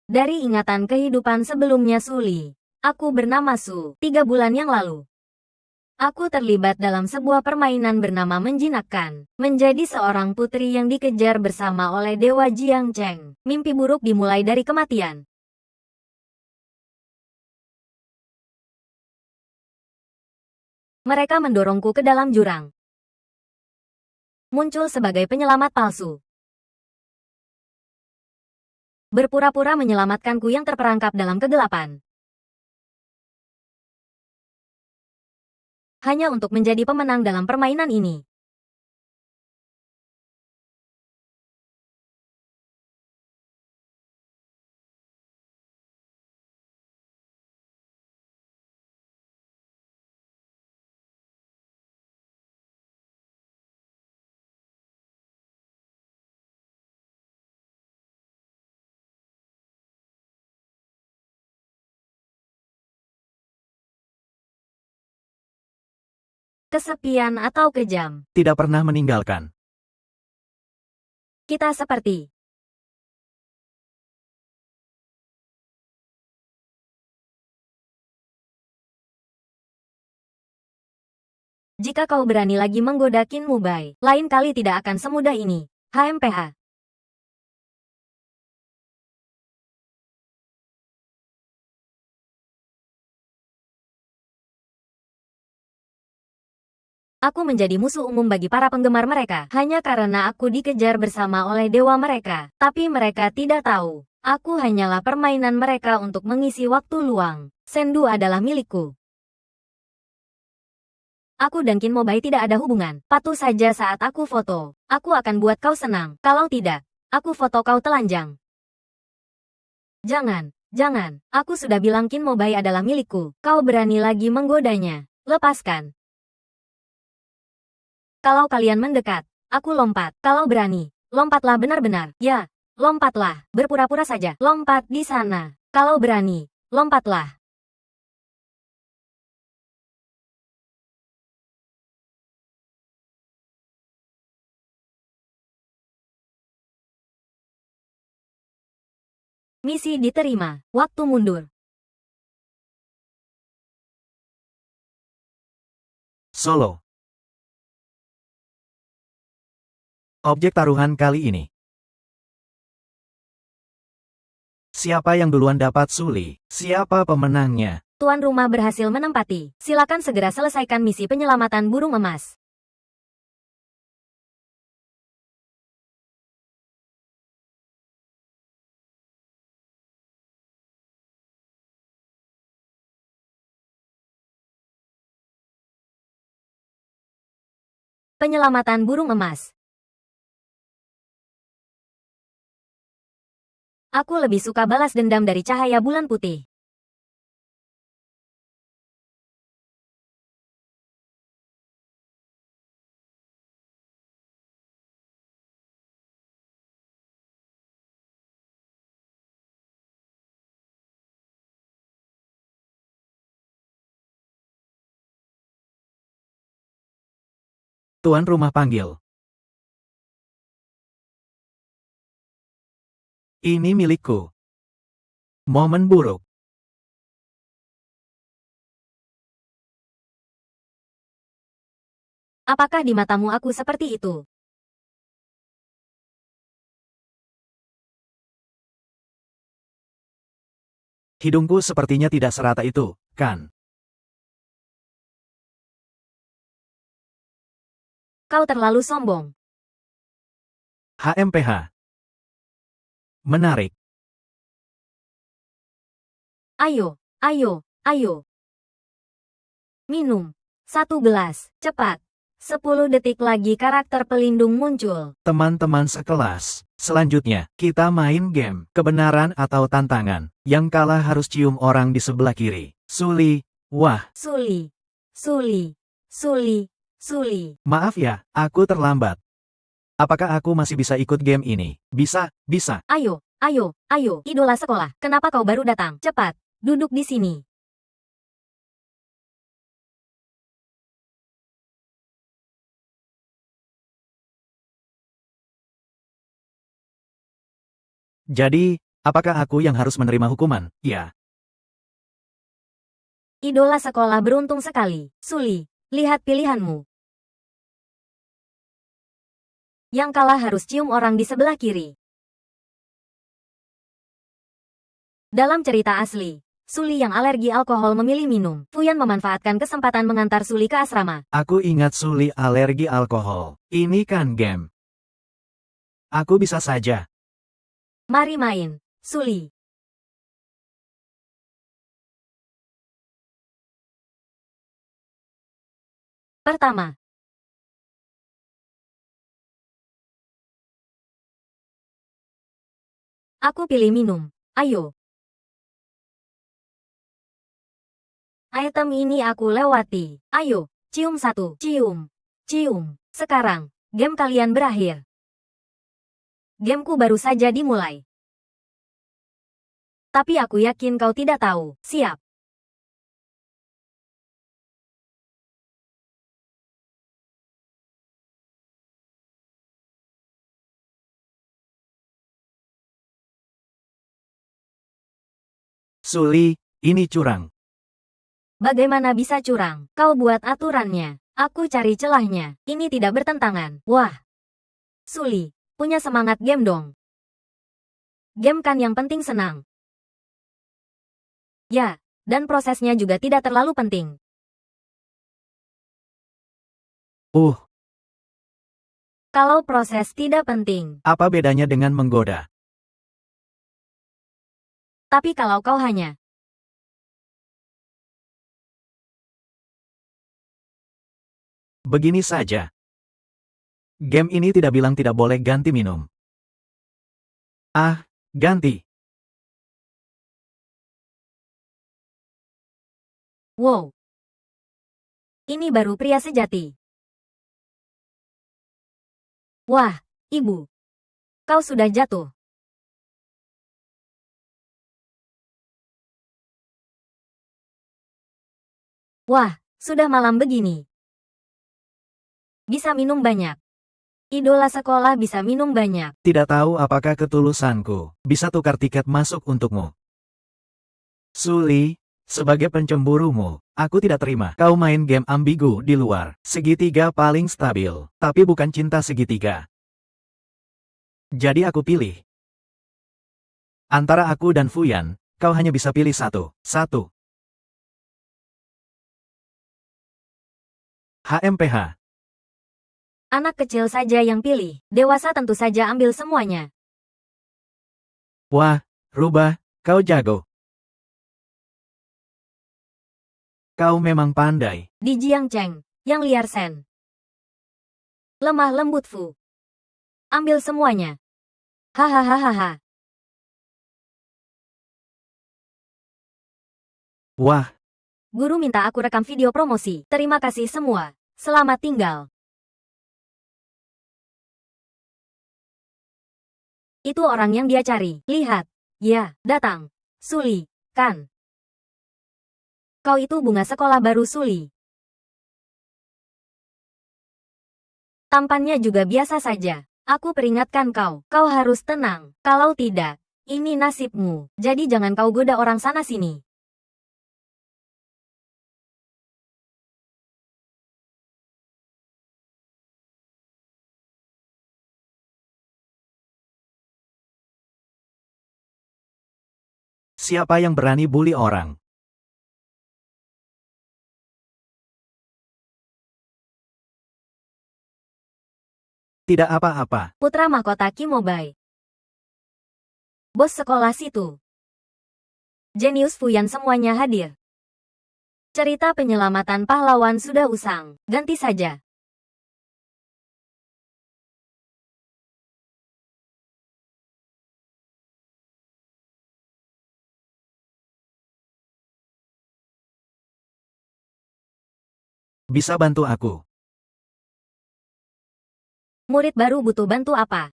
Dari ingatan kehidupan sebelumnya Suli. Aku bernama Su. 3 bulan yang lalu. Aku terlibat dalam sebuah permainan bernama menjinakkan. Menjadi seorang putri yang dikejar bersama oleh Dewa Jiang Cheng. Mimpi buruk dimulai dari kematian. Mereka mendorongku ke dalam jurang. Muncul sebagai penyelamat palsu. Berpura-pura menyelamatkanku yang terperangkap dalam kegelapan. Hanya untuk menjadi pemenang dalam permainan ini. Kesepian atau kejam. Tidak pernah meninggalkan. Kita seperti jika kau berani lagi menggoda Qin Mubai, lain kali tidak akan semudah ini. HMPH. Aku menjadi musuh umum bagi para penggemar mereka, hanya karena aku dikejar bersama oleh dewa mereka. Tapi mereka tidak tahu, aku hanyalah permainan mereka untuk mengisi waktu luang. Sendu adalah milikku. Aku dan Qin Mobai tidak ada hubungan. Patuh saja saat aku foto. Aku akan buat kau senang. Kalau tidak, aku foto kau telanjang. Jangan, jangan. Aku sudah bilang Qin Mobai adalah milikku. Kau berani lagi menggodanya. Lepaskan. Kalau kalian mendekat, aku lompat. Kalau berani, lompatlah benar-benar. Ya, lompatlah. Berpura-pura saja. Lompat di sana. Kalau berani, lompatlah. Misi diterima. Waktu mundur. Solo. Objek taruhan kali ini. Siapa yang duluan dapat Suli? Siapa pemenangnya? Tuan rumah berhasil menempati. Silakan segera selesaikan misi penyelamatan burung emas. Penyelamatan burung emas. Aku lebih suka balas dendam dari cahaya bulan putih. Tuan rumah panggil. Ini milikku. Momen buruk. Apakah di matamu aku seperti itu? Hidungku sepertinya tidak serata itu, kan? Kau terlalu sombong. HMPH. Menarik. Ayo, ayo, ayo. Minum. 1 gelas. Cepat. 10 detik lagi karakter pelindung muncul. Teman-teman sekelas. Selanjutnya, kita main game. Kebenaran atau tantangan. Yang kalah harus cium orang di sebelah kiri. Suli. Wah, Suli. Suli. Suli. Suli. maaf ya, aku terlambat. Apakah aku masih bisa ikut game ini? Bisa, bisa. Ayo, ayo, ayo. Idola sekolah. Kenapa kau baru datang? Cepat. Duduk di sini. Jadi, Apakah aku yang harus menerima hukuman? Ya. Idola sekolah beruntung sekali. Suli, lihat pilihanmu. Yang kalah harus cium orang di sebelah kiri. Dalam cerita asli, Suli yang alergi alkohol memilih minum. Fuyan memanfaatkan kesempatan mengantar Suli ke asrama. Aku ingat Suli alergi alkohol. Ini kan game. Aku bisa saja. Mari main, Suli. Pertama. Aku pilih minum. Ayo. Item ini aku lewati. Ayo, cium satu. Cium. Cium. Sekarang, game kalian berakhir. Gameku baru saja dimulai. Tapi aku yakin kau tidak tahu. Siap. Suli, ini curang. Bagaimana bisa curang? Kau buat aturannya. Aku cari celahnya. Ini tidak bertentangan. Wah. Suli, punya semangat game dong. Game kan yang penting senang. Ya, dan prosesnya juga tidak terlalu penting. Kalau proses tidak penting. Apa bedanya dengan menggoda? Tapi kalau kau hanya Begini saja. Game ini tidak bilang tidak boleh ganti minum. Ah, ganti. wow. Ini baru pria sejati. Wah, ibu. Kau sudah jatuh. Wah, sudah malam begini. Bisa minum banyak. Idola sekolah bisa minum banyak. Tidak tahu apakah ketulusanku bisa tukar tiket masuk untukmu. Suli, sebagai pencemburumu, aku tidak terima kau main game ambigu di luar. Segitiga paling stabil, tapi bukan cinta segitiga. Jadi aku pilih. Antara aku dan Fuyan, kau hanya bisa pilih satu. Satu. HMPH. Anak kecil saja yang pilih. Dewasa tentu saja ambil semuanya. Wah, rubah, kau jago. Kau memang pandai. Di Jiang Cheng, yang liar Sen. Lemah lembut Fu. Ambil semuanya. Hahaha. Wah, Guru minta aku rekam video promosi. Terima kasih semua. Selamat tinggal. Itu orang yang dia cari. Lihat. Ya, datang. Suli, kan? Kau itu bunga sekolah baru Suli. Tampannya juga biasa saja. Aku peringatkan kau. Kau harus tenang. Kalau tidak, ini nasibmu. Jadi jangan kau goda orang sana sini. siapa yang berani bully orang? Tidak apa-apa. Putra mahkota Kimobai. Bos sekolah situ. Jenius Fuyan semuanya hadir. Cerita penyelamatan pahlawan sudah usang. Ganti saja. Bisa bantu aku? Murid baru butuh bantu apa?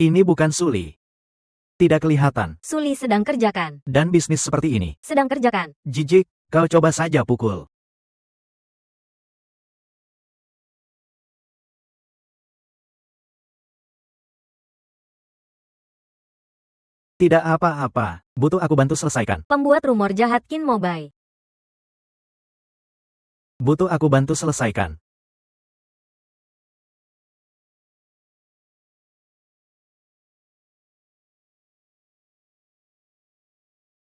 Ini bukan Suli. Tidak kelihatan. Suli sedang kerjakan. Dan bisnis seperti ini. Sedang kerjakan. Jijik, kau coba saja pukul. Tidak apa-apa, butuh aku bantu selesaikan. Pembuat rumor jahat Qin Mobai. Butuh aku bantu selesaikan.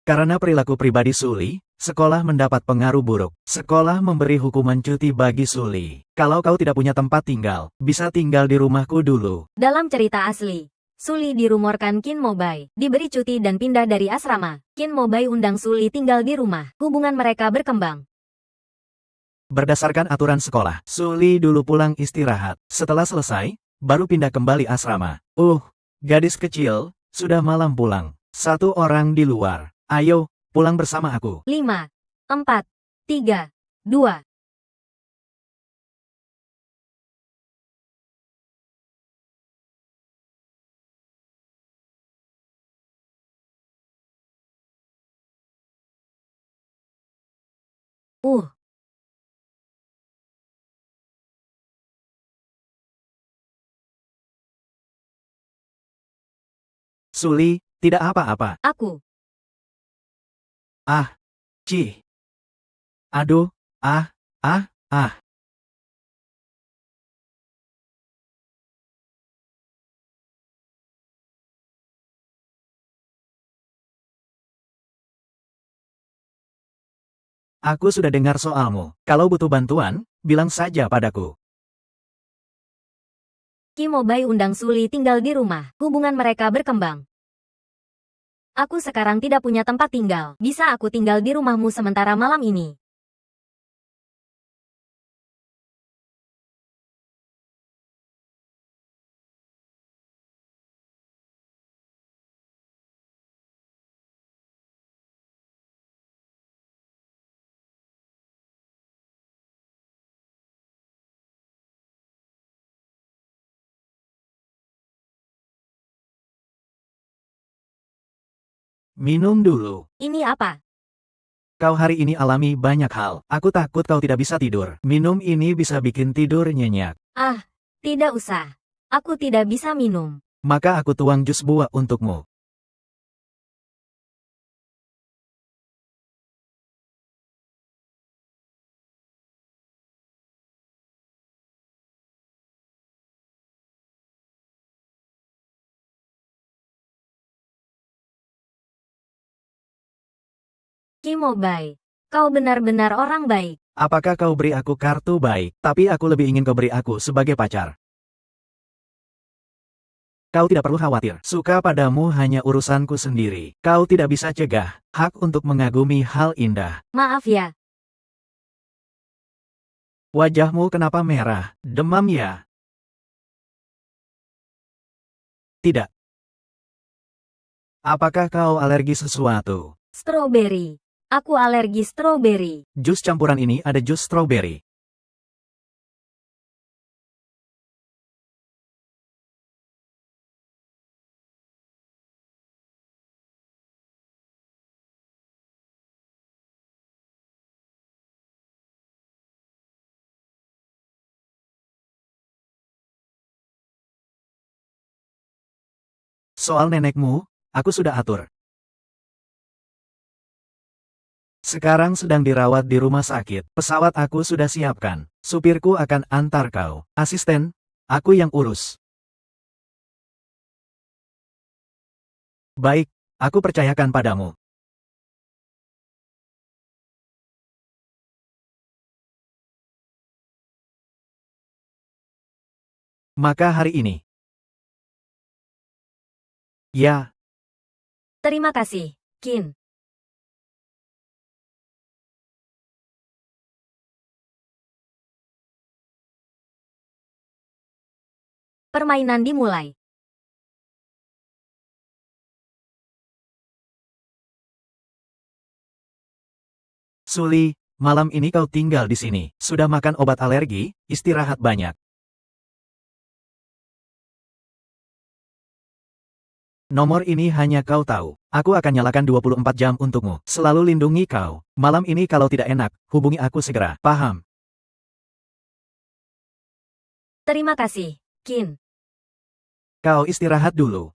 Karena perilaku pribadi Suli, sekolah mendapat pengaruh buruk. Sekolah memberi hukuman cuti bagi Suli. Kalau kau tidak punya tempat tinggal, bisa tinggal di rumahku dulu. Dalam cerita asli, Suli dirumorkan Qin Mobai diberi cuti dan pindah dari asrama. Qin Mobai undang Suli tinggal di rumah. Hubungan mereka berkembang. Berdasarkan aturan sekolah, Suli dulu pulang istirahat. Setelah selesai, baru pindah kembali asrama. Gadis kecil, sudah malam pulang. Satu orang di luar. Ayo, pulang bersama aku. 5, 4, 3, 2. Suli, tidak apa-apa. Aku. Ah, Ci. Aduh, ah, ah, ah. Aku sudah dengar soalmu. Kalau butuh bantuan, bilang saja padaku. Qin Mobai undang Suli tinggal di rumah. Hubungan mereka berkembang. Aku sekarang tidak punya tempat tinggal. Bisa aku tinggal di rumahmu sementara malam ini? Minum dulu. Ini apa? Kau hari ini alami banyak hal. Aku takut kau tidak bisa tidur. Minum ini bisa bikin tidur nyenyak. Ah, tidak usah. Aku tidak bisa minum. Maka aku tuang jus buah untukmu. Qin Mobai, kau benar-benar orang baik. Apakah kau beri aku kartu baik, tapi aku lebih ingin kau beri aku sebagai pacar. Kau tidak perlu khawatir. Suka padamu hanya urusanku sendiri. Kau tidak bisa cegah hak untuk mengagumi hal indah. Maaf ya. Wajahmu kenapa merah? Demam ya? Tidak. Apakah kau alergi sesuatu? Strawberry. Aku alergi strawberry. Jus campuran ini ada jus strawberry. Soal nenekmu, aku sudah atur. Sekarang sedang dirawat di rumah sakit. Pesawat aku sudah siapkan. Supirku akan antar kau. Asisten, aku yang urus. Baik, aku percayakan padamu. Maka hari ini. Ya, Terima kasih, Qin. Permainan dimulai. Suli, malam ini kau tinggal di sini. Sudah makan obat alergi, istirahat banyak. Nomor ini hanya kau tahu. Aku akan nyalakan 24 jam untukmu. Selalu lindungi kau. Malam ini kalau tidak enak, hubungi aku segera. Paham? Terima kasih, Qin. Kau istirahat dulu.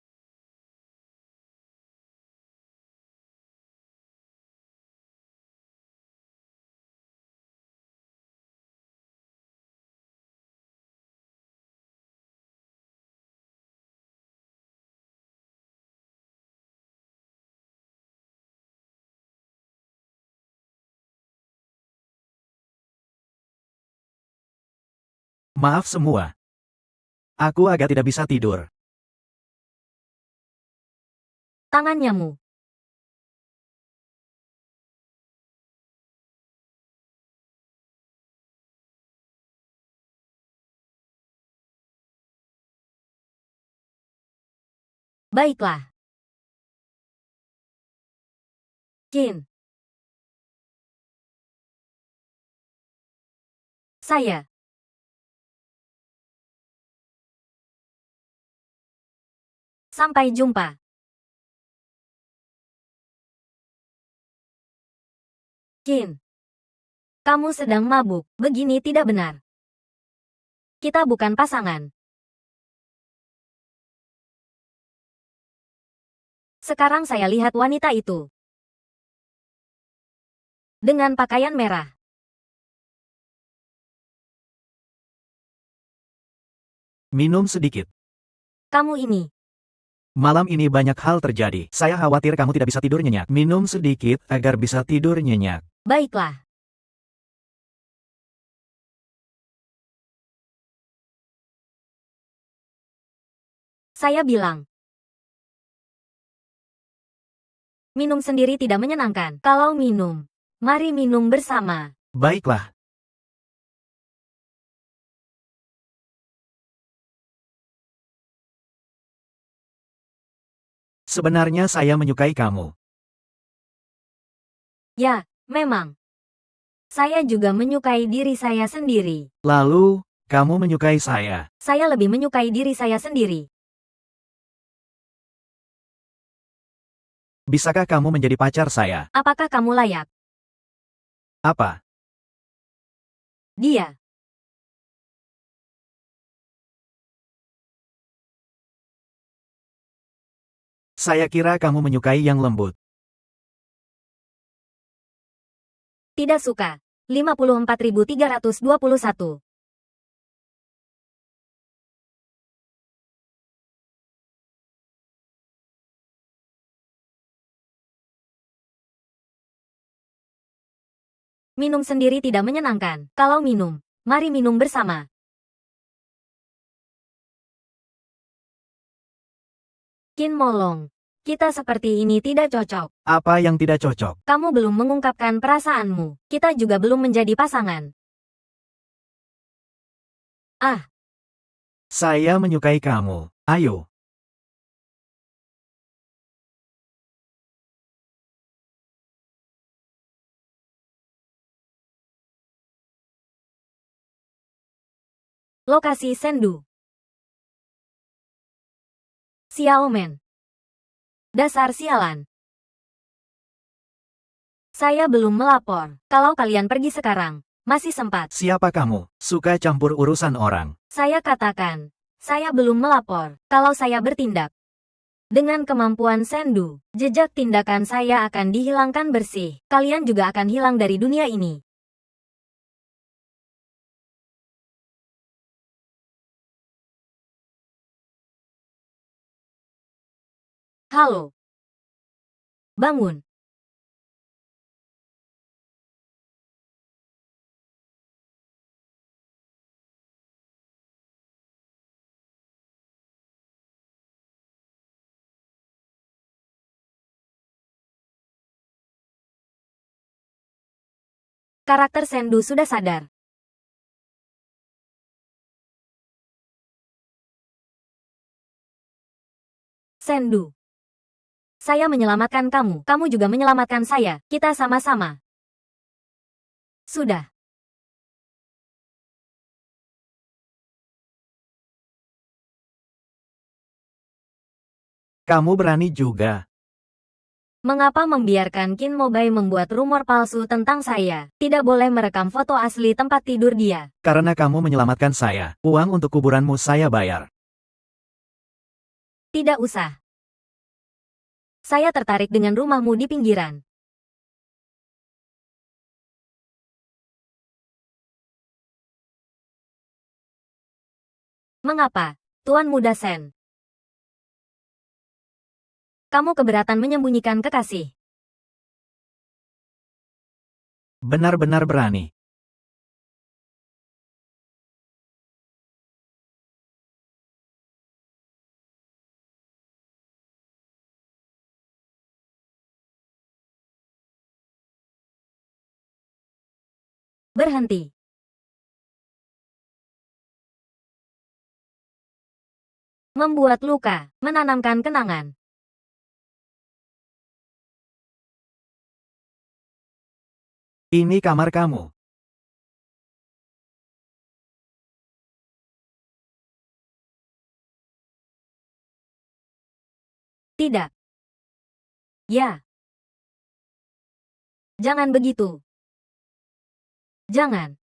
Maaf semua. Aku agak tidak bisa tidur. Tangannya mu. Baiklah. Qin. Saya. Sampai jumpa. Qin. Kamu sedang mabuk. Begini tidak benar. Kita bukan pasangan. Sekarang saya lihat wanita itu. Dengan pakaian merah. Minum sedikit. Kamu ini. Malam ini banyak hal terjadi. Saya khawatir kamu tidak bisa tidur nyenyak. Minum sedikit agar bisa tidur nyenyak. Baiklah. Saya bilang. Minum sendiri tidak menyenangkan. Kalau minum, mari minum bersama. Baiklah. Sebenarnya saya menyukai kamu. Ya, memang. Saya juga menyukai diri saya sendiri. Lalu, kamu menyukai saya. Saya lebih menyukai diri saya sendiri. Bisakah kamu menjadi pacar saya? Apakah kamu layak? Apa? Dia. Saya kira kamu menyukai yang lembut. Tidak suka. 54.321. Minum sendiri tidak menyenangkan. Kalau minum, mari minum bersama. Qin Molong. Kita seperti ini tidak cocok. Apa yang tidak cocok? Kamu belum mengungkapkan perasaanmu. Kita juga belum menjadi pasangan. Ah, Saya menyukai kamu. Ayo. lokasi Sendu. Xiaomen. Dasar sialan. Saya belum melapor. Kalau kalian pergi sekarang, masih sempat. Siapa kamu? Suka campur urusan orang. Saya katakan, saya belum melapor. Kalau saya bertindak dengan kemampuan Sendu, jejak tindakan saya akan dihilangkan bersih. Kalian juga akan hilang dari dunia ini. Halo. Bangun. Karakter Sendu sudah sadar. Sendu. Saya menyelamatkan kamu. Kamu juga menyelamatkan saya. Kita sama-sama. Sudah. Kamu berani juga. Mengapa membiarkan Qin Mobai membuat rumor palsu tentang saya? Tidak boleh merekam foto asli tempat tidur dia. Karena kamu menyelamatkan saya. Uang untuk kuburanmu saya bayar. Tidak usah. Saya tertarik dengan rumahmu di pinggiran. Mengapa, Tuan Muda Sen? Kamu keberatan menyembunyikan kekasih? Benar-benar berani. Berhenti. Membuat luka, menanamkan kenangan. Ini kamar kamu. Tidak. Ya. Jangan begitu. Jangan.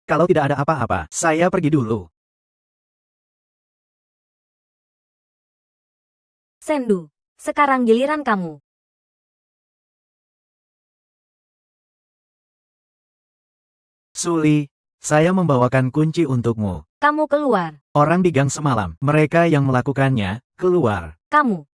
Kalau tidak ada apa-apa, saya pergi dulu. Sendu, sekarang giliran kamu. Suli, saya membawakan kunci untukmu. Kamu keluar. Orang di gang semalam, mereka yang melakukannya, keluar. Kamu.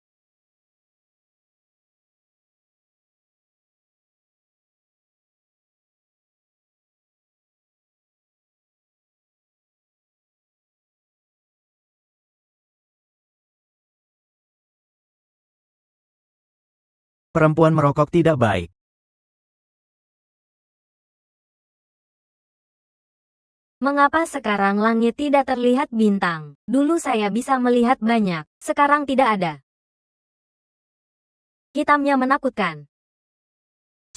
Perempuan merokok tidak baik. Mengapa sekarang langit tidak terlihat bintang? Dulu saya bisa melihat banyak, sekarang tidak ada. Hitamnya menakutkan.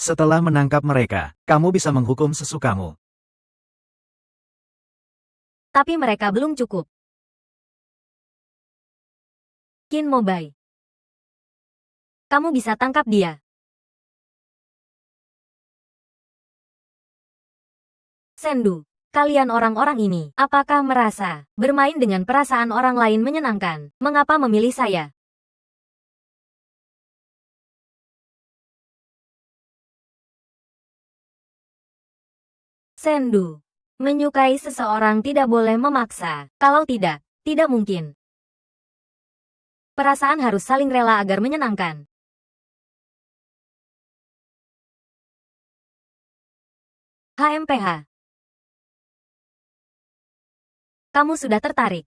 Setelah menangkap mereka, kamu bisa menghukum sesukamu. Tapi mereka belum cukup. Qin Mobai. Kamu bisa tangkap dia. Sendu, kalian orang-orang ini, apakah merasa bermain dengan perasaan orang lain menyenangkan? Mengapa memilih saya? Sendu, menyukai seseorang tidak boleh memaksa. Kalau tidak, tidak mungkin. Perasaan harus saling rela agar menyenangkan. HMPH. Kamu sudah tertarik.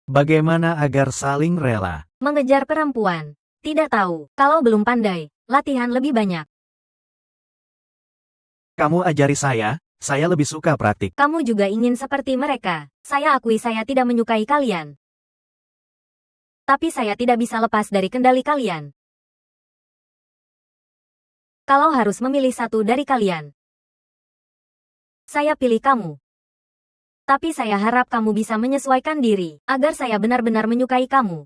Bagaimana agar saling rela? Mengejar perempuan. Tidak tahu, kalau belum pandai, latihan lebih banyak. Kamu ajari saya lebih suka praktik. Kamu juga ingin seperti mereka. Saya akui saya tidak menyukai kalian. Tapi saya tidak bisa lepas dari kendali kalian. Kalau harus memilih satu dari kalian, saya pilih kamu. Tapi saya harap kamu bisa menyesuaikan diri, agar saya benar-benar menyukai kamu.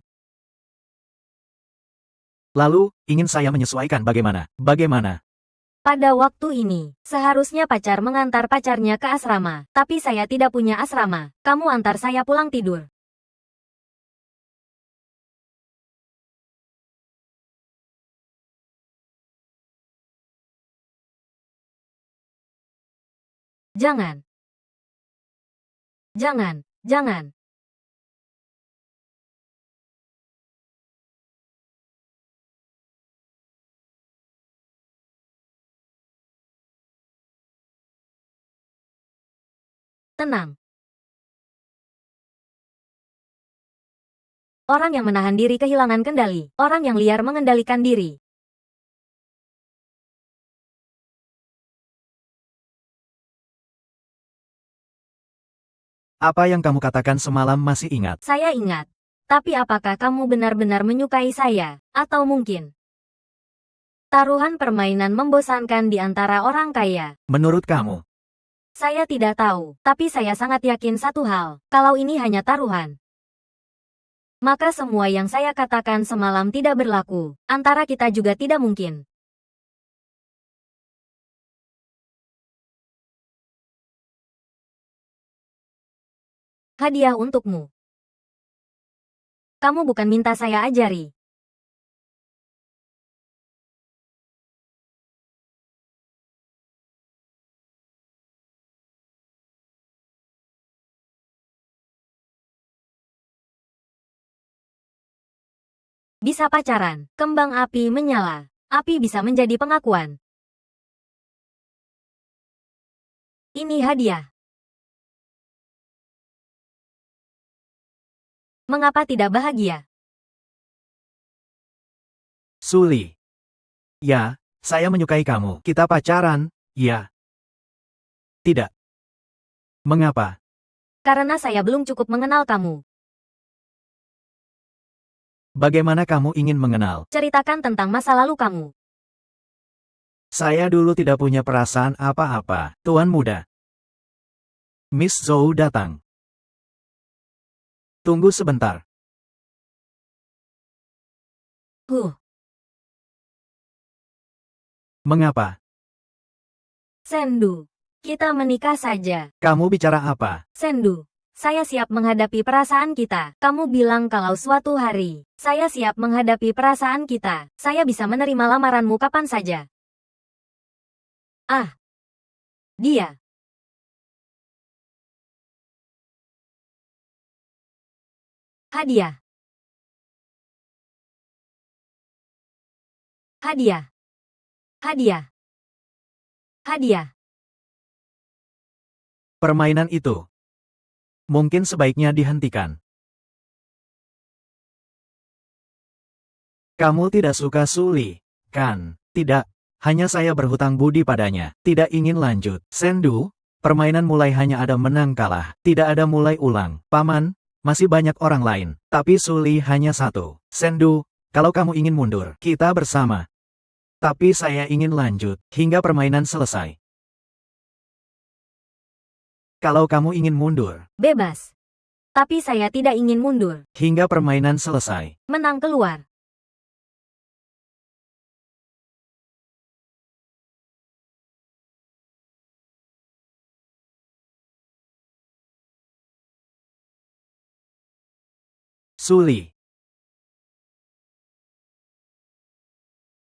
Lalu, ingin saya menyesuaikan bagaimana? Bagaimana? Pada waktu ini, seharusnya pacar mengantar pacarnya ke asrama, tapi saya tidak punya asrama. Kamu antar saya pulang tidur. Jangan. Jangan, jangan. Tenang. Orang yang menahan diri kehilangan kendali. Orang yang liar mengendalikan diri. Apa yang kamu katakan semalam masih ingat? Saya ingat. Tapi apakah kamu benar-benar menyukai saya? Atau mungkin taruhan permainan membosankan di antara orang kaya? Menurut kamu, Saya tidak tahu, tapi saya sangat yakin satu hal. Kalau ini hanya taruhan, maka semua yang saya katakan semalam tidak berlaku. Antara kita juga tidak mungkin. Hadiah untukmu. Kamu bukan minta saya ajari. Bisa pacaran. Kembang api menyala. Api bisa menjadi pengakuan. Ini hadiah. Mengapa tidak bahagia? Suli. Ya, saya menyukai kamu. Kita pacaran, ya. Tidak. Mengapa? Karena saya belum cukup mengenal kamu. Bagaimana kamu ingin mengenal? Ceritakan tentang masa lalu kamu. Saya dulu tidak punya perasaan apa-apa, Tuan Muda. Miss Zhou datang. Tunggu sebentar. Mengapa? Sendu. Kita menikah saja. Kamu bicara apa? Sendu. Saya siap menghadapi perasaan kita. Kamu bilang kalau suatu hari, saya siap menghadapi perasaan kita. Saya bisa menerima lamaranmu kapan saja. Ah. Dia. Hadiah. Hadiah. Hadiah. Hadiah. Permainan itu mungkin sebaiknya dihentikan. Kamu tidak suka Suli, kan? Tidak. Hanya saya berhutang budi padanya. Tidak ingin lanjut. Sendu, permainan mulai hanya ada menang kalah. Tidak ada mulai ulang. Paman, masih banyak orang lain. Tapi Suli hanya satu. Sendu, kalau kamu ingin mundur, kita bersama. Tapi saya ingin lanjut, hingga permainan selesai. Kalau kamu ingin mundur, Bebas. Tapi saya tidak ingin mundur. hingga permainan selesai. Menang keluar. Suli.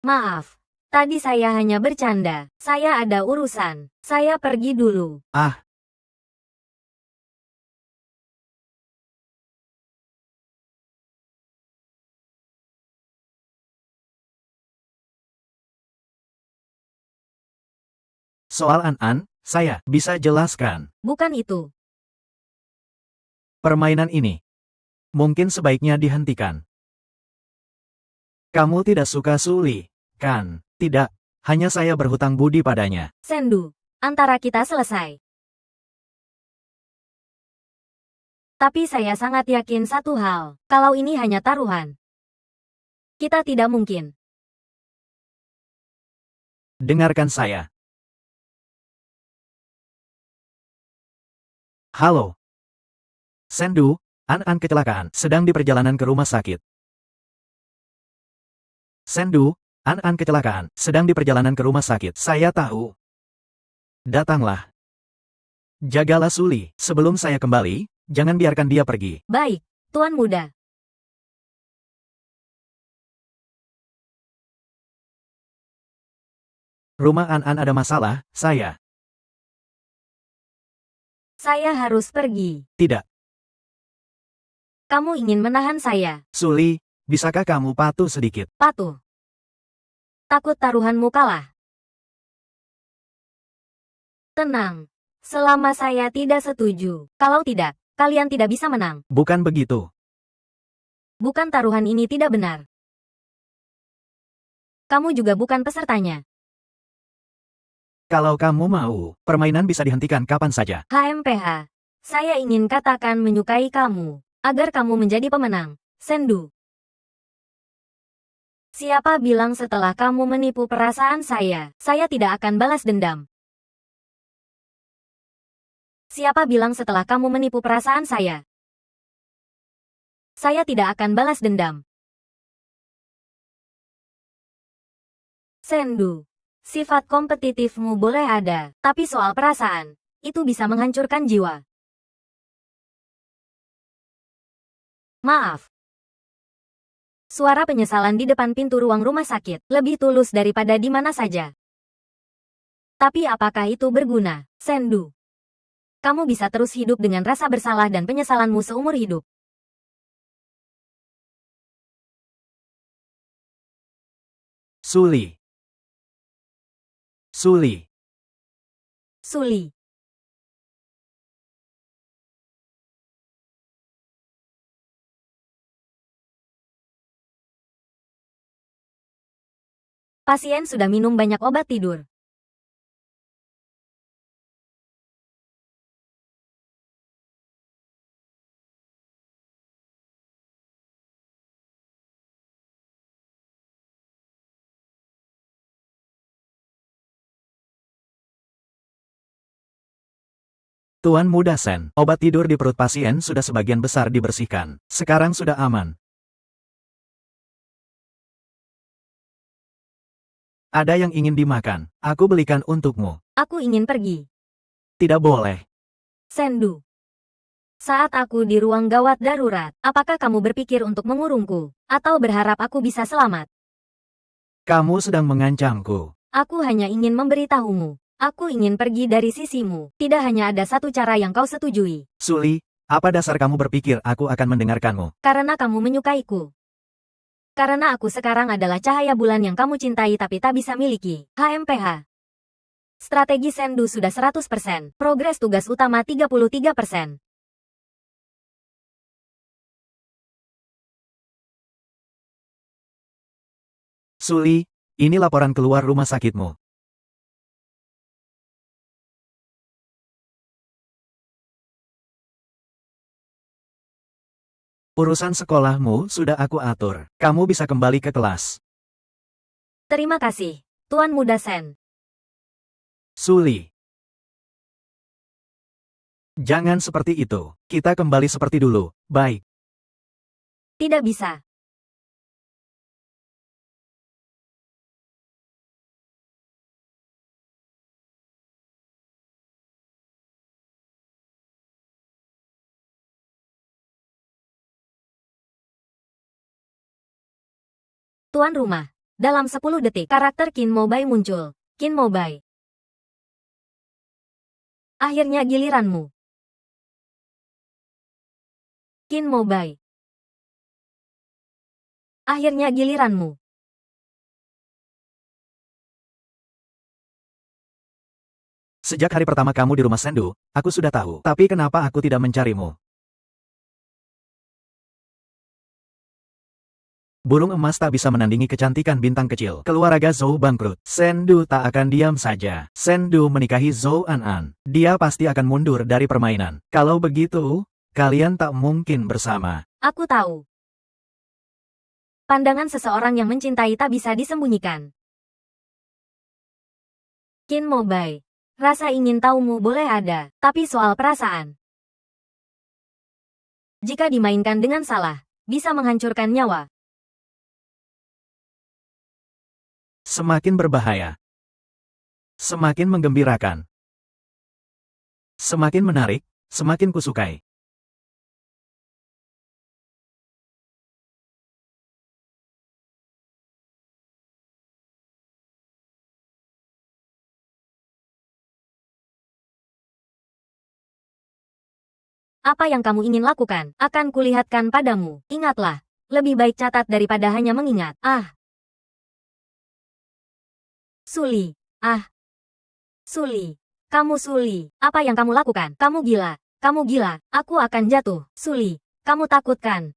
Maaf. Tadi saya hanya bercanda. Saya ada urusan. Saya pergi dulu. Ah. Soal An-An, saya bisa jelaskan. Bukan itu. Permainan ini mungkin sebaiknya dihentikan. Kamu tidak suka Suli, kan? Tidak, hanya saya berhutang budi padanya. Sendu. Antara kita selesai. Tapi saya sangat yakin satu hal. Kalau ini hanya taruhan, kita tidak mungkin. Dengarkan saya. Halo. Sendu, An-An kecelakaan, sedang di perjalanan ke rumah sakit. Sendu, An-An kecelakaan, sedang di perjalanan ke rumah sakit. Saya tahu. Datanglah. Jagalah Suli, sebelum saya kembali, jangan biarkan dia pergi. Baik, Tuan Muda. Rumah An-An ada masalah, saya. Saya harus pergi. Tidak. Kamu ingin menahan saya. Suli, bisakah kamu patuh sedikit? Patuh. Takut taruhanmu kalah. Tenang. Selama saya tidak setuju. Kalau tidak, kalian tidak bisa menang. Bukan begitu. Bukan taruhan ini tidak benar. Kamu juga bukan pesertanya. Kalau kamu mau, permainan bisa dihentikan kapan saja. HMPH. Saya ingin katakan menyukai kamu. Agar kamu menjadi pemenang. Sendu. Siapa bilang setelah kamu menipu perasaan saya tidak akan balas dendam? Siapa bilang setelah kamu menipu perasaan saya tidak akan balas dendam? Sendu. Sifat kompetitifmu boleh ada, tapi soal perasaan, itu bisa menghancurkan jiwa. Maaf. Suara penyesalan di depan pintu ruang rumah sakit lebih tulus daripada di mana saja. Tapi apakah itu berguna, Sendu? Kamu bisa terus hidup dengan rasa bersalah dan penyesalanmu seumur hidup. Suli. Suli. Suli. Pasien sudah minum banyak obat tidur. Tuan Muda Sen, obat tidur di perut pasien sudah sebagian besar dibersihkan. Sekarang sudah aman. Ada yang ingin dimakan, aku belikan untukmu. Aku ingin pergi. Tidak boleh. Sendu. Saat aku di ruang gawat darurat, apakah kamu berpikir untuk mengurungku? Atau berharap aku bisa selamat? Kamu sedang mengancamku. Aku hanya ingin memberitahumu. Aku ingin pergi dari sisimu. Tidak hanya ada satu cara yang kau setujui. Suli, apa dasar kamu berpikir aku akan mendengarkanmu? Karena kamu menyukaiku. Karena aku sekarang adalah cahaya bulan yang kamu cintai tapi tak bisa miliki. HMPH. Strategi Sendu sudah 100%. Progres tugas utama 33%. Suli, ini laporan keluar rumah sakitmu. Urusan sekolahmu sudah aku atur. Kamu bisa kembali ke kelas. Terima kasih, Tuan Muda Sen. Suli. Jangan seperti itu. Kita kembali seperti dulu. Baik. Tidak bisa. Tuan rumah. Dalam 10 detik, karakter Kin Mobai muncul. Kin Mobai. Akhirnya giliranmu. Kin Mobai. Akhirnya giliranmu. Sejak hari pertama kamu di rumah Sendu, aku sudah tahu. Tapi kenapa aku tidak mencarimu? Burung emas tak bisa menandingi kecantikan bintang kecil. Keluarga Zhou bangkrut. Sendu tak akan diam saja. Sendu menikahi Zhou An. Dia pasti akan mundur dari permainan. Kalau begitu, kalian tak mungkin bersama. Aku tahu. Pandangan seseorang yang mencintai tak bisa disembunyikan. Kin Mobai. Rasa ingin tahumu boleh ada, tapi soal perasaan. Jika dimainkan dengan salah, bisa menghancurkan nyawa. Semakin berbahaya. Semakin menggembirakan. Semakin menarik, semakin kusukai. Apa yang kamu ingin lakukan, akan kulihatkan padamu. Ingatlah, lebih baik catat daripada hanya mengingat. Suli. Suli. Kamu Suli. Apa yang kamu lakukan? Kamu gila. Kamu gila. Aku akan jatuh. Suli. Kamu takutkan.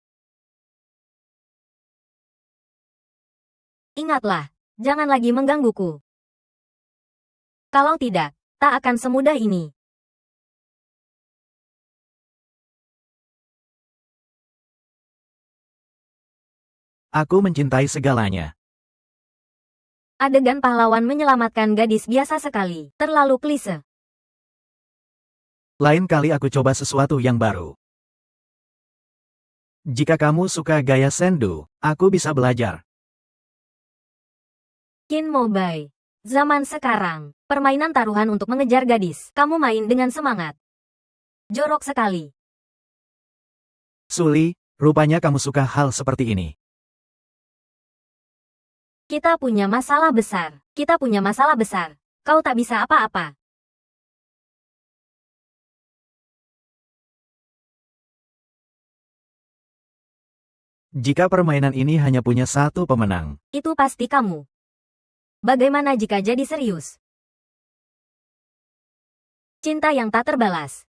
Ingatlah, jangan lagi menggangguku. Kalau tidak, tak akan semudah ini. Aku mencintai segalanya. Adegan pahlawan menyelamatkan gadis biasa sekali. Terlalu klise. Lain kali aku coba sesuatu yang baru. Jika kamu suka gaya Sendu, aku bisa belajar. Kin Mobai. Zaman sekarang, permainan taruhan untuk mengejar gadis. Kamu main dengan semangat. Jorok sekali. Suli, rupanya kamu suka hal seperti ini. Kita punya masalah besar. Kita punya masalah besar. Kau tak bisa apa-apa. Jika permainan ini hanya punya satu pemenang, Itu pasti kamu. Bagaimana jika jadi serius? Cinta yang tak terbalas.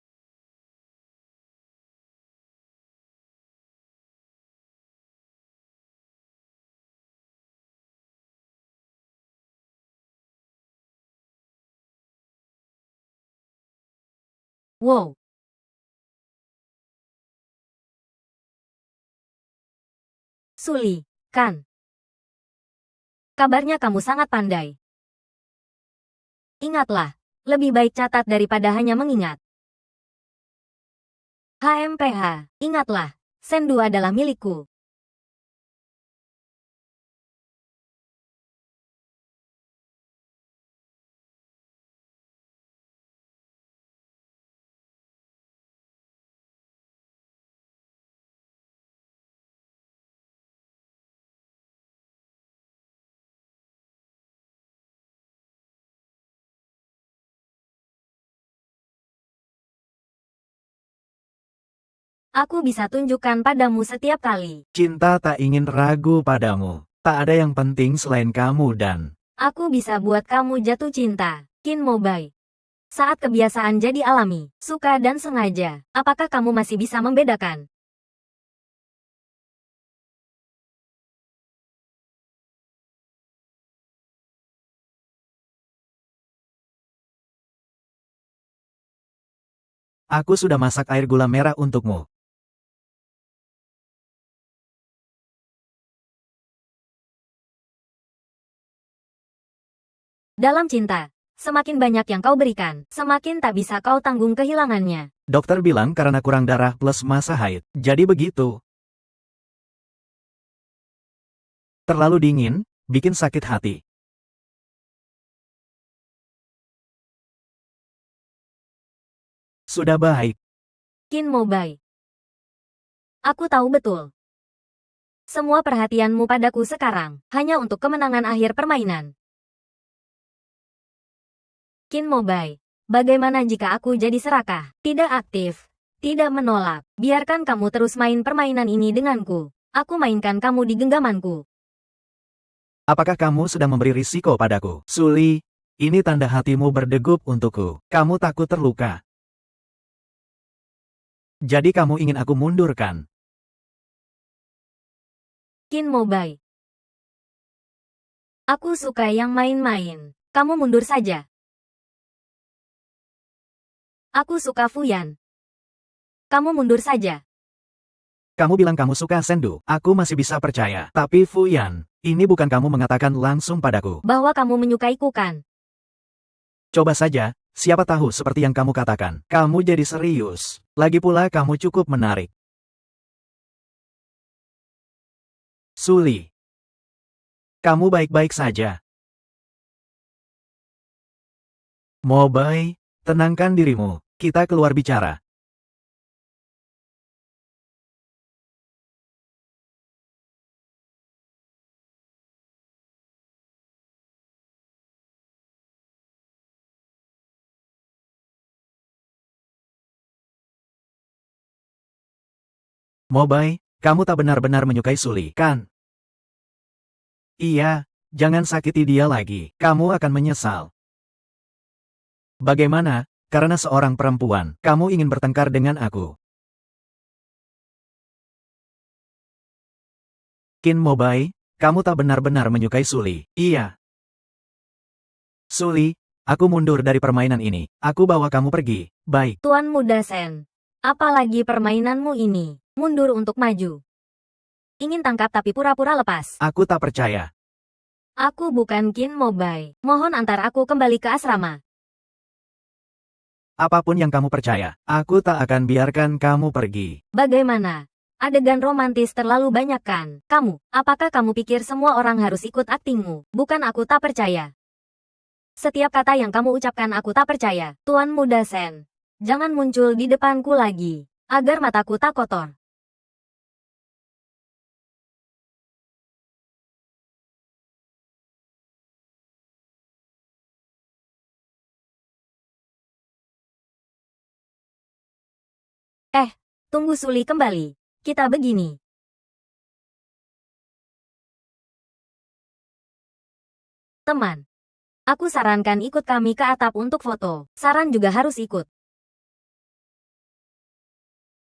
Wow. Suli, kan? Kabarnya kamu sangat pandai. Ingatlah, lebih baik catat daripada hanya mengingat. HMPH, ingatlah, Sendu adalah milikku. Aku bisa tunjukkan padamu setiap kali. Cinta tak ingin ragu padamu. Tak ada yang penting selain kamu dan... Aku bisa buat kamu jatuh cinta. Kin Mobai. Saat kebiasaan jadi alami, suka dan sengaja, apakah kamu masih bisa membedakan? Aku sudah masak air gula merah untukmu. Dalam cinta, semakin banyak yang kau berikan, semakin tak bisa kau tanggung kehilangannya. Dokter bilang karena kurang darah plus masa haid. Jadi begitu. Terlalu dingin, bikin sakit hati. Sudah baik. Kin Mobai. Aku tahu betul. Semua perhatianmu padaku sekarang, hanya untuk kemenangan akhir permainan. Kin Mobai. Bagaimana jika aku jadi serakah, tidak aktif, tidak menolak, biarkan kamu terus main permainan ini denganku. Aku mainkan kamu di genggamanku. Apakah kamu sedang memberi risiko padaku? Suli, ini tanda hatimu berdegup untukku. Kamu takut terluka. Jadi kamu ingin aku mundurkan? Kin Mobai. Aku suka yang main-main. Kamu mundur saja. Aku suka Fuyan. Kamu mundur saja. Kamu bilang kamu suka Sendu. Aku masih bisa percaya. Tapi Fuyan, ini bukan kamu mengatakan langsung padaku. Bahwa kamu menyukaiku kan? Coba saja, siapa tahu seperti yang kamu katakan. Kamu jadi serius. Lagi pula kamu cukup menarik. Suli. Kamu baik-baik saja. Mobai, tenangkan dirimu. Kita keluar bicara. Mobai, kamu tak benar-benar menyukai Suli, kan? Iya, jangan sakiti dia lagi. Kamu akan menyesal. Bagaimana, karena seorang perempuan, kamu ingin bertengkar dengan aku? Kin Mobai, kamu tak benar-benar menyukai Suli. Iya. Suli, aku mundur dari permainan ini. Aku bawa kamu pergi. Baik. Tuan Muda Sen. Apalagi permainanmu ini. Mundur untuk maju. Ingin tangkap tapi pura-pura lepas. Aku tak percaya. Aku bukan Kin Mobai. Mohon antar aku kembali ke asrama. Apapun yang kamu percaya, aku tak akan biarkan kamu pergi. Bagaimana? Adegan romantis terlalu banyak kan? Kamu, apakah kamu pikir semua orang harus ikut aktingmu? Bukan aku tak percaya. Setiap kata yang kamu ucapkan aku tak percaya. Tuan Muda Sen. Jangan muncul di depanku lagi. Agar mataku tak kotor. Tunggu Suli kembali. Kita begini. Teman. Aku sarankan ikut kami ke atap untuk foto. Saran juga harus ikut.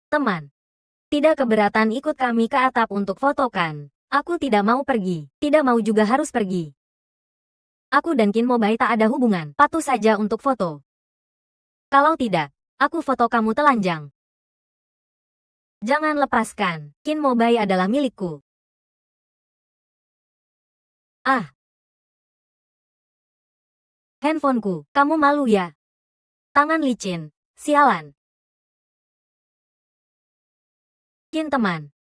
Teman. Tidak keberatan ikut kami ke atap untuk foto kan? Aku tidak mau pergi. Tidak mau juga harus pergi. Aku dan Kin Mobai tak ada hubungan. Patuh saja untuk foto. Kalau tidak, Aku foto kamu telanjang. Jangan lepaskan. Qin Mobai adalah milikku. Ah. Handphoneku. Kamu malu ya? Tangan licin. Sialan. Qin teman.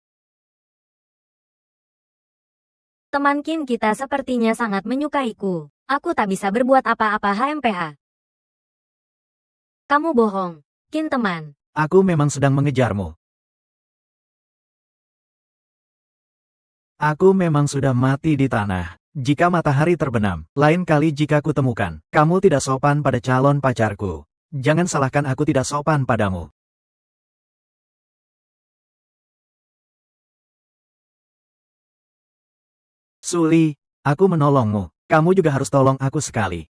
Teman Qin kita sepertinya sangat menyukaiku. Aku tak bisa berbuat apa-apa HMPH. Kamu bohong. Qin teman. Aku memang sedang mengejarmu. Aku memang sudah mati di tanah. Jika matahari terbenam, lain kali jika kutemukan, kamu tidak sopan pada calon pacarku. Jangan salahkan aku tidak sopan padamu. Suli, aku menolongmu. Kamu juga harus tolong aku sekali.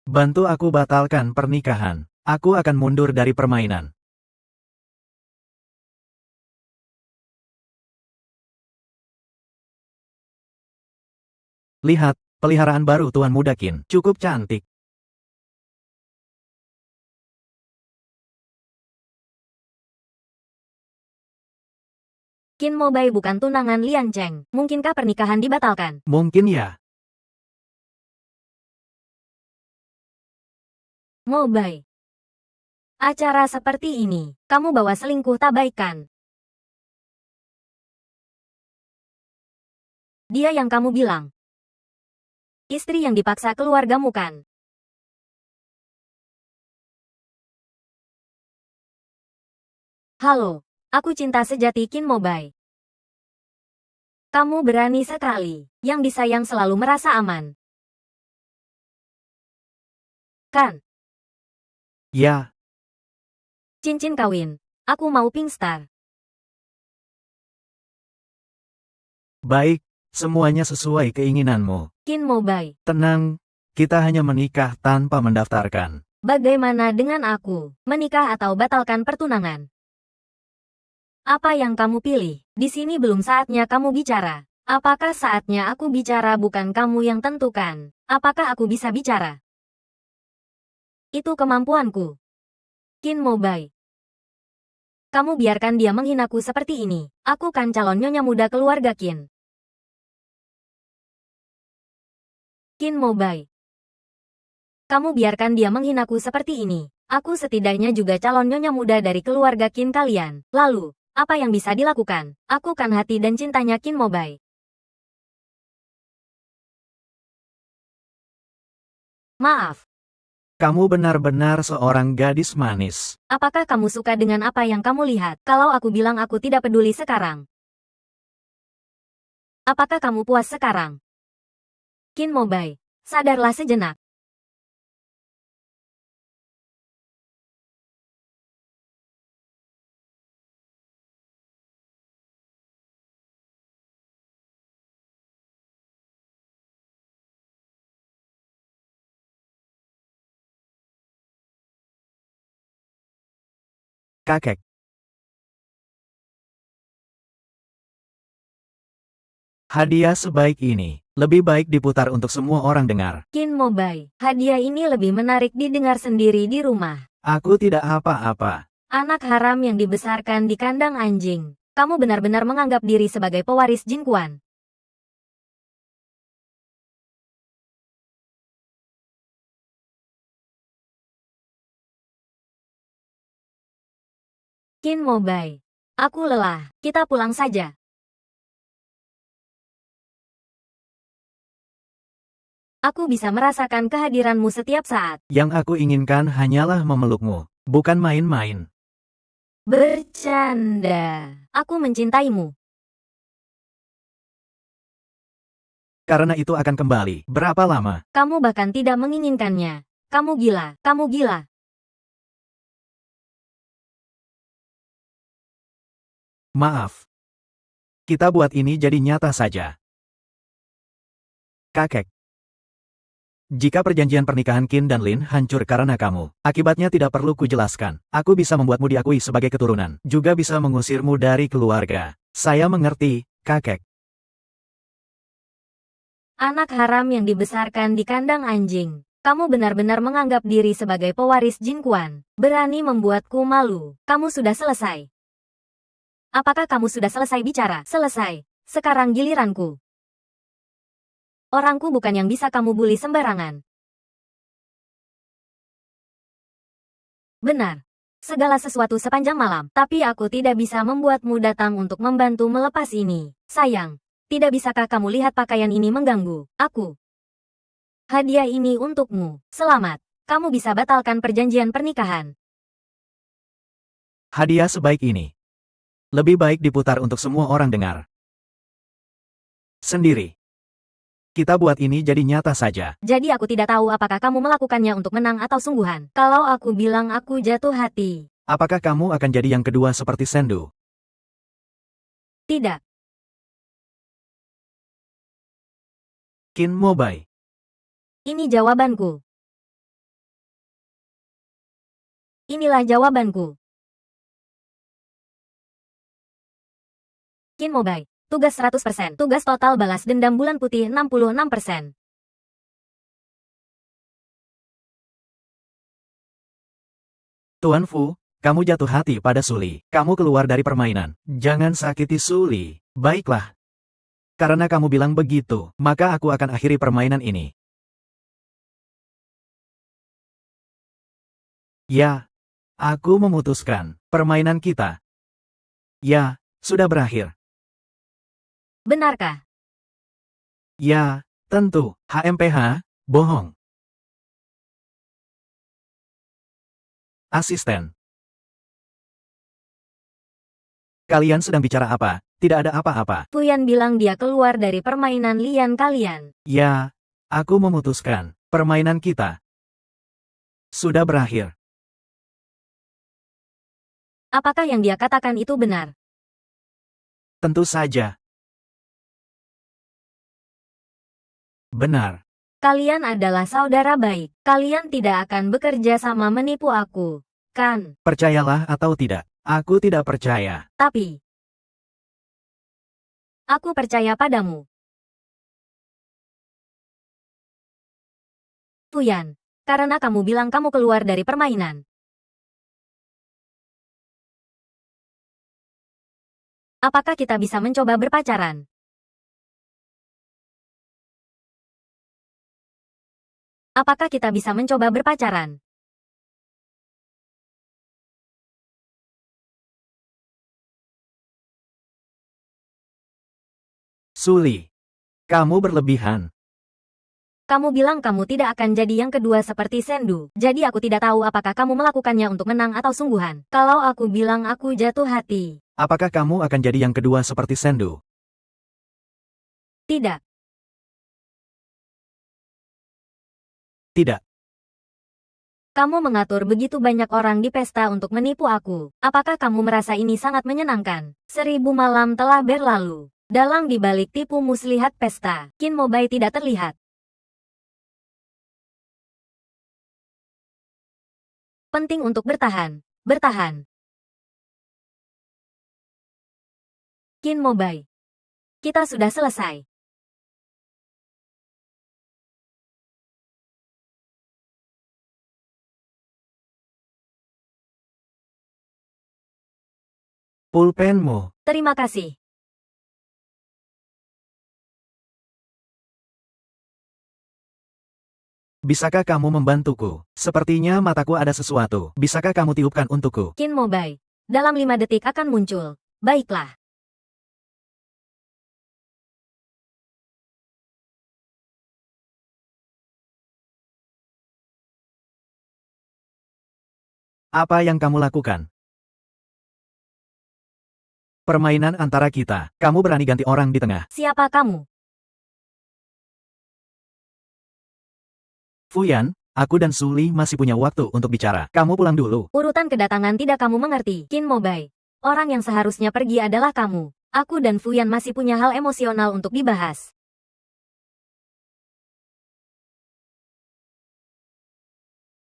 Bantu aku batalkan pernikahan. Aku akan mundur dari permainan. Lihat, peliharaan baru Tuan Muda Qin. Cukup cantik. Qin Mobai bukan tunangan Lian Cheng. Mungkinkah pernikahan dibatalkan? Mungkin ya. Mobai. Acara seperti ini, kamu bawa selingkuh tak baik kan? Dia yang kamu bilang. Istri yang dipaksa keluargamu kan? Halo, aku cinta sejati Qin Mobai. Kamu berani sekali. Yang disayang selalu merasa aman. Kan? Ya. Cincin kawin. Aku mau Pink Star. Baik, semuanya sesuai keinginanmu. Qin Mobai. Tenang, kita hanya menikah tanpa mendaftarkan. Bagaimana dengan aku? Menikah atau batalkan pertunangan? Apa yang kamu pilih? Di sini belum saatnya kamu bicara. Apakah saatnya aku bicara bukan kamu yang tentukan? Apakah aku bisa bicara? Itu kemampuanku. Qin Mobai. Kamu biarkan dia menghinaku seperti ini. Aku kan calon nyonya muda keluarga Qin. Qin Mobai. Kamu biarkan dia menghinaku seperti ini. Aku setidaknya juga calon nyonya muda dari keluarga Qin kalian. Lalu, apa yang bisa dilakukan? Aku kan hati dan cintanya Qin Mobai. Maaf. Kamu benar-benar seorang gadis manis. Apakah kamu suka dengan apa yang kamu lihat? Kalau aku bilang aku tidak peduli sekarang. Apakah kamu puas sekarang? Qin Mobai, sadarlah sejenak. Kakek. Hadiah sebaik ini, lebih baik diputar untuk semua orang dengar. Qin Mobai, hadiah ini lebih menarik didengar sendiri di rumah. Aku tidak apa-apa. Anak haram yang dibesarkan di kandang anjing. Kamu benar-benar menganggap diri sebagai pewaris Jin Quan. Qin Mobai. Aku lelah, kita pulang saja. Aku bisa merasakan kehadiranmu setiap saat. Yang aku inginkan hanyalah memelukmu, bukan main-main. Bercanda. Aku mencintaimu. Karena itu akan kembali. Berapa lama? Kamu bahkan tidak menginginkannya. Kamu gila, kamu gila. Maaf. Kita buat ini jadi nyata saja. Kakek. Jika perjanjian pernikahan Qin dan Lin hancur karena kamu, akibatnya tidak perlu kujelaskan. Aku bisa membuatmu diakui sebagai keturunan, juga bisa mengusirmu dari keluarga. Saya mengerti, kakek. Anak haram yang dibesarkan di kandang anjing. Kamu benar-benar menganggap diri sebagai pewaris Jin Quan. Berani membuatku malu. Kamu sudah selesai. Apakah kamu sudah selesai bicara? Selesai. Sekarang giliranku. Orangku bukan yang bisa kamu bully sembarangan. Benar. Segala sesuatu sepanjang malam, tapi aku tidak bisa membuatmu datang untuk membantu melepas ini. Sayang, tidak bisakah kamu lihat pakaian ini mengganggu aku? Hadiah ini untukmu. Selamat. Kamu bisa batalkan perjanjian pernikahan. Hadiah sebaik ini. Lebih baik diputar untuk semua orang dengar. Sendiri. Kita buat ini jadi nyata saja. Jadi aku tidak tahu apakah kamu melakukannya untuk menang atau sungguhan. Kalau aku bilang aku jatuh hati. Apakah kamu akan jadi yang kedua seperti Sendu? Tidak. Qin Mobai. Ini jawabanku. Inilah jawabanku. Qin Mobai. Tugas 100%. Tugas total balas dendam bulan putih 66%. Tuan Fu, kamu jatuh hati pada Suli. Kamu keluar dari permainan. Jangan sakiti Suli. Baiklah. Karena kamu bilang begitu, maka aku akan akhiri permainan ini. Ya, aku memutuskan. Permainan kita. Ya, sudah berakhir. Benarkah? Ya, tentu. HMPH, bohong. Asisten. Kalian sedang bicara apa? Tidak ada apa-apa. Fuyan bilang dia keluar dari permainan lian kalian. Ya, aku memutuskan. Permainan kita sudah berakhir. Apakah yang dia katakan itu benar? Tentu saja. Benar. Kalian adalah saudara baik. Kalian tidak akan bekerja sama menipu aku, kan? Percayalah atau tidak, aku tidak percaya. Tapi aku percaya padamu. Fuyan, karena kamu bilang kamu keluar dari permainan. Apakah kita bisa mencoba berpacaran? Apakah kita bisa mencoba berpacaran? Suli, kamu berlebihan. Kamu bilang kamu tidak akan jadi yang kedua seperti Sendu. Jadi aku tidak tahu apakah kamu melakukannya untuk menang atau sungguhan. Kalau aku bilang aku jatuh hati. Apakah kamu akan jadi yang kedua seperti Sendu? Tidak. Tidak. Kamu mengatur begitu banyak orang di pesta untuk menipu aku. Apakah kamu merasa ini sangat menyenangkan? 1000 malam telah berlalu. Dalang di balik tipu muslihat pesta, Qin Mobai tidak terlihat. Penting untuk bertahan. Bertahan. Qin Mobai. Kita sudah selesai. Pulpenmu. Terima kasih. Bisakah kamu membantuku? Sepertinya mataku ada sesuatu. Bisakah kamu tiupkan untukku? Qin Mobai. Dalam 5 detik akan muncul. Baiklah. Apa yang kamu lakukan? Permainan antara kita. Kamu berani ganti orang di tengah. Siapa kamu? Fuyan, aku dan Suli masih punya waktu untuk bicara. Kamu pulang dulu. Urutan kedatangan tidak kamu mengerti, Qin Mobai. Orang yang seharusnya pergi adalah kamu. Aku dan Fuyan masih punya hal emosional untuk dibahas.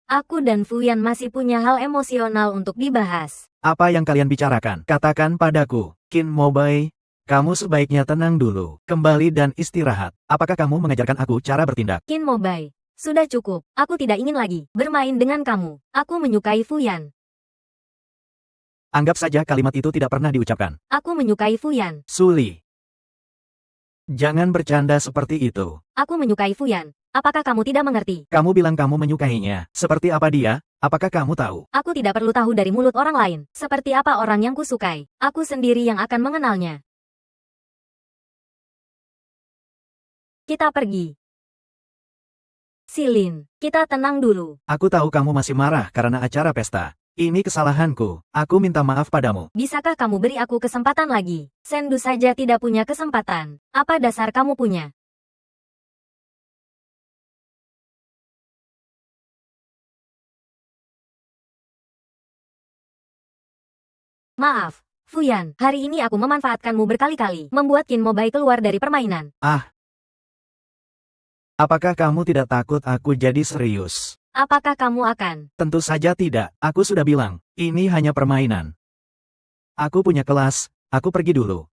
Aku dan Fuyan masih punya hal emosional untuk dibahas. Apa yang kalian bicarakan? Katakan padaku. Qin Mobai, Kamu sebaiknya tenang dulu, kembali dan istirahat. Apakah kamu mengajarkan aku cara bertindak? Qin Mobai, sudah cukup. Aku tidak ingin lagi bermain dengan kamu. Aku menyukai Fuyan. Anggap saja kalimat itu tidak pernah diucapkan. Aku menyukai Fuyan. Suli, jangan bercanda seperti itu. Aku menyukai Fuyan. Apakah kamu tidak mengerti? Kamu bilang kamu menyukainya. Seperti apa dia? Apakah kamu tahu? Aku tidak perlu tahu dari mulut orang lain. Seperti apa orang yang kusukai. Aku sendiri yang akan mengenalnya. Kita pergi. Silin, kita tenang dulu. Aku tahu kamu masih marah karena acara pesta. Ini kesalahanku. Aku minta maaf padamu. Bisakah kamu beri aku kesempatan lagi? Sendu saja tidak punya kesempatan. Apa dasar kamu punya? Maaf, Fuyan. Hari ini aku memanfaatkanmu berkali-kali. Membuat Qin Mobai keluar dari permainan. Ah, apakah kamu tidak takut aku jadi serius? Apakah kamu akan? Tentu saja tidak. Aku sudah bilang, ini hanya permainan. Aku punya kelas, aku pergi dulu.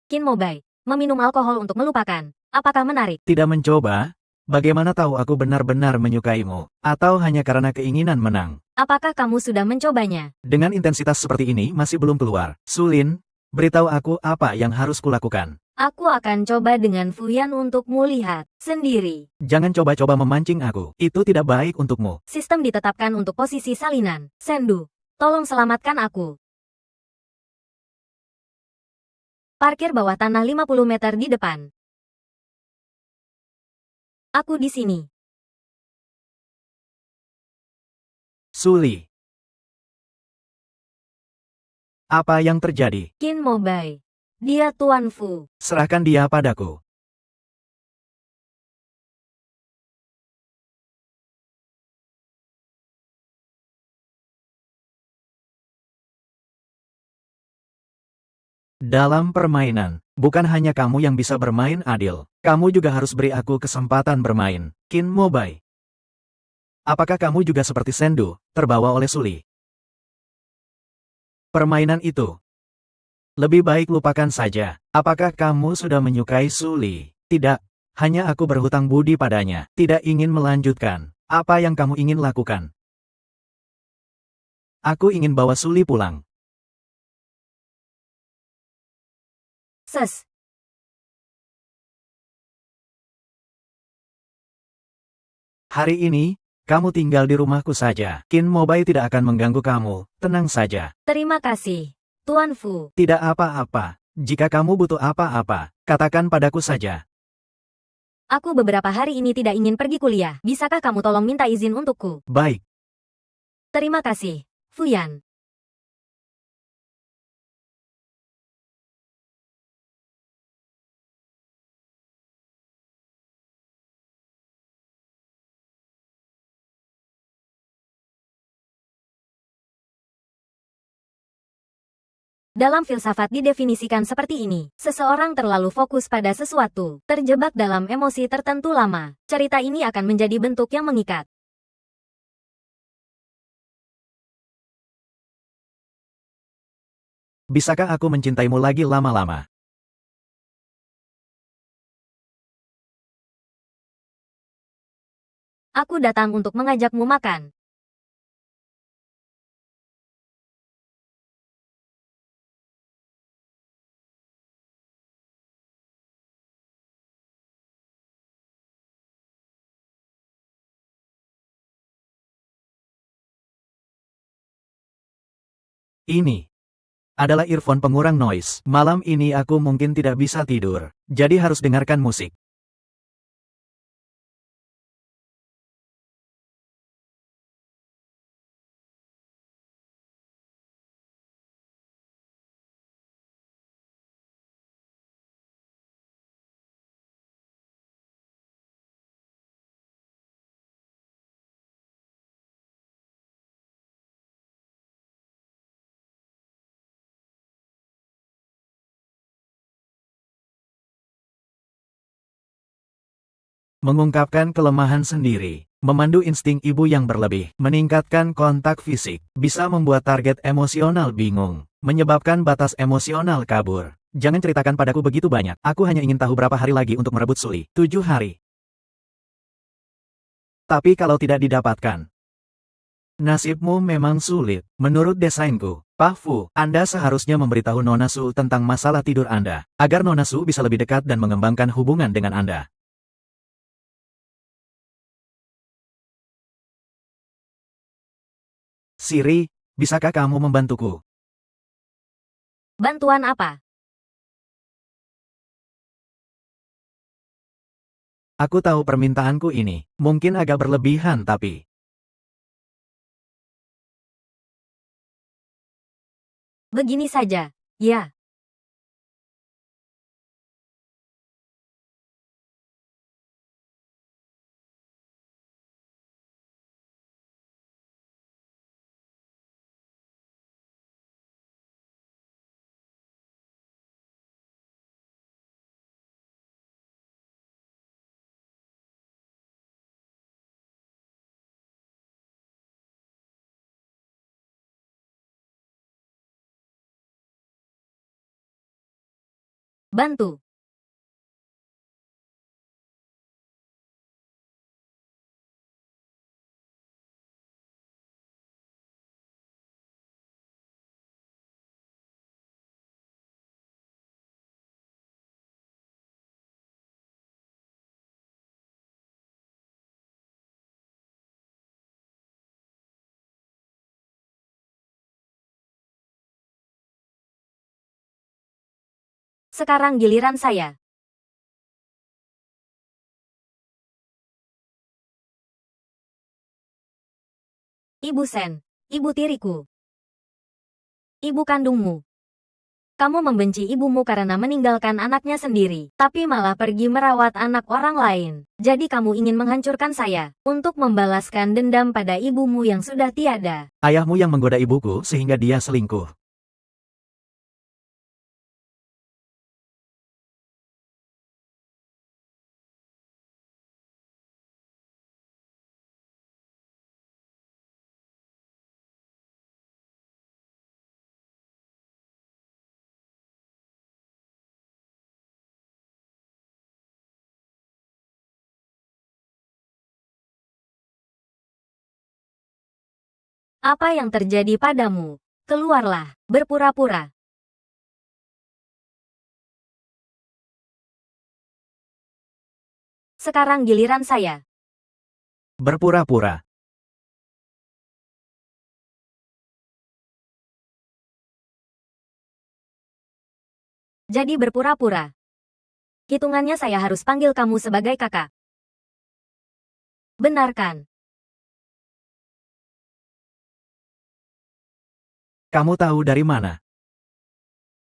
Qin Mobai, meminum alkohol untuk melupakan. Apakah menarik? Tidak mencoba? Bagaimana tahu aku benar-benar menyukaimu? Atau hanya karena keinginan menang? Apakah kamu sudah mencobanya? Dengan intensitas seperti ini masih belum keluar. Sulin, beritahu aku apa yang harus kulakukan. Aku akan coba dengan Fuyan untukmu lihat sendiri. Jangan coba-coba memancing aku. Itu tidak baik untukmu. Sistem ditetapkan untuk posisi salinan. Sendu, tolong selamatkan aku. Parkir bawah tanah 50 meter di depan. Aku di sini. Suli. Apa yang terjadi? Qin Mobai. Dia Tuan Fu. Serahkan dia padaku. Dalam permainan, bukan hanya kamu yang bisa bermain adil. Kamu juga harus beri aku kesempatan bermain. Qin Mobai. Apakah kamu juga seperti Sendu, terbawa oleh Suli? Permainan itu. Lebih baik lupakan saja. Apakah kamu sudah menyukai Suli? Tidak. Hanya aku berhutang budi padanya. Tidak ingin melanjutkan. Apa yang kamu ingin lakukan? Aku ingin bawa Suli pulang. Ses. Hari ini, kamu tinggal di rumahku saja. Qin Mobai tidak akan mengganggu kamu. Tenang saja. Terima kasih, Tuan Fu. Tidak apa-apa. Jika kamu butuh apa-apa, katakan padaku saja. Aku beberapa hari ini tidak ingin pergi kuliah. Bisakah kamu tolong minta izin untukku? Baik. Terima kasih, Fuyan. Dalam filsafat didefinisikan seperti ini, seseorang terlalu fokus pada sesuatu, terjebak dalam emosi tertentu lama. Cerita ini akan menjadi bentuk yang mengikat. Bisakah aku mencintaimu lagi lama-lama? Aku datang untuk mengajakmu makan. Ini adalah earphone pengurang noise. Malam ini aku mungkin tidak bisa tidur, jadi harus dengarkan musik. mengungkapkan kelemahan sendiri, memandu insting ibu yang berlebih, meningkatkan kontak fisik, bisa membuat target emosional bingung, menyebabkan batas emosional kabur. Jangan ceritakan padaku begitu banyak, aku hanya ingin tahu berapa hari lagi untuk merebut Suli. 7 hari. Tapi kalau tidak didapatkan, nasibmu memang sulit. Menurut desainku, Pak Fu, Anda seharusnya memberitahu Nona Su tentang masalah tidur Anda, agar Nona Su bisa lebih dekat dan mengembangkan hubungan dengan Anda. Siri, bisakah kamu membantuku? Bantuan apa? Aku tahu permintaanku ini mungkin agak berlebihan tapi Begini saja, ya. Bantu. Sekarang giliran saya. Ibu Sen, ibu tiriku. Ibu kandungmu. Kamu membenci ibumu karena meninggalkan anaknya sendiri, tapi malah pergi merawat anak orang lain. Jadi kamu ingin menghancurkan saya, untuk membalaskan dendam pada ibumu yang sudah tiada. ayahmu yang menggoda ibuku sehingga dia selingkuh. Apa yang terjadi padamu? Keluarlah, berpura-pura. Sekarang giliran saya. Berpura-pura. Jadi berpura-pura. Hitungannya saya harus panggil kamu sebagai kakak. Benarkan. Kamu tahu dari mana?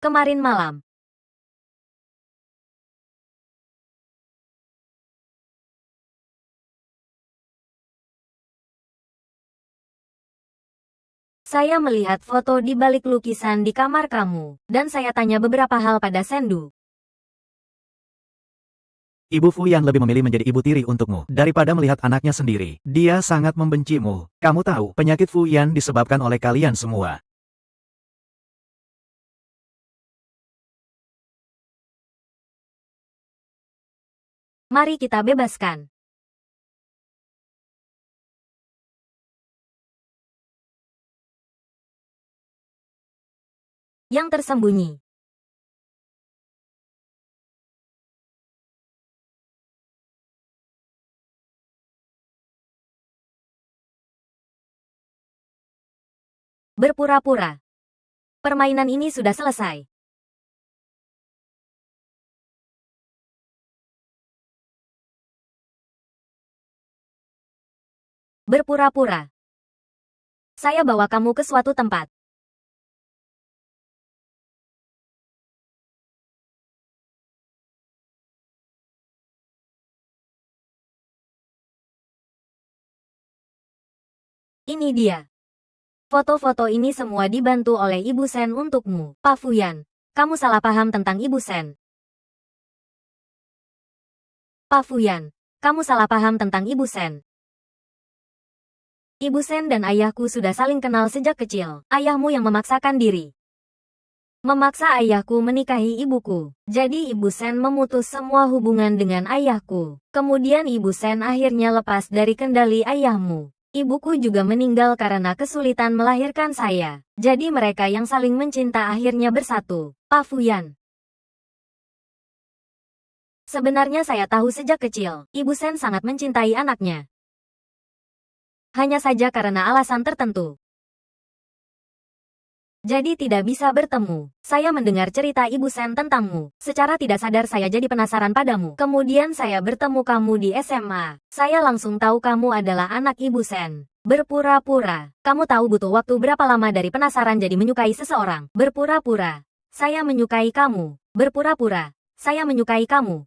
Kemarin malam. Saya melihat foto di balik lukisan di kamar kamu, dan saya tanya beberapa hal pada Sendu. Ibu Fu yang lebih memilih menjadi ibu tiri untukmu daripada melihat anaknya sendiri. Dia sangat membencimu. Kamu tahu, penyakit Fu Yan disebabkan oleh kalian semua. Mari kita bebaskan. Yang tersembunyi. Berpura-pura. Permainan ini sudah selesai. Berpura-pura. Saya bawa kamu ke suatu tempat. Ini dia. Foto-foto ini semua dibantu oleh Ibu Sen untukmu, Pak Fuyan. Kamu salah paham tentang Ibu Sen. Pak Fuyan, Kamu salah paham tentang Ibu Sen. Ibu Sen dan ayahku sudah saling kenal sejak kecil. Ayahmu yang memaksakan diri. Memaksa ayahku menikahi ibuku. Jadi Ibu Sen memutus semua hubungan dengan ayahku. Kemudian Ibu Sen akhirnya lepas dari kendali ayahmu. Ibuku juga meninggal karena kesulitan melahirkan saya. Jadi mereka yang saling mencinta akhirnya bersatu. Pak Fuyan. Sebenarnya saya tahu sejak kecil, Ibu Sen sangat mencintai anaknya. Hanya saja karena alasan tertentu. Jadi tidak bisa bertemu. Saya mendengar cerita Ibu Sen tentangmu. Secara tidak sadar saya jadi penasaran padamu. Kemudian saya bertemu kamu di SMA. Saya langsung tahu kamu adalah anak Ibu Sen. Berpura-pura. Kamu tahu butuh waktu berapa lama dari penasaran jadi menyukai seseorang. Berpura-pura. Saya menyukai kamu. Berpura-pura. Saya menyukai kamu.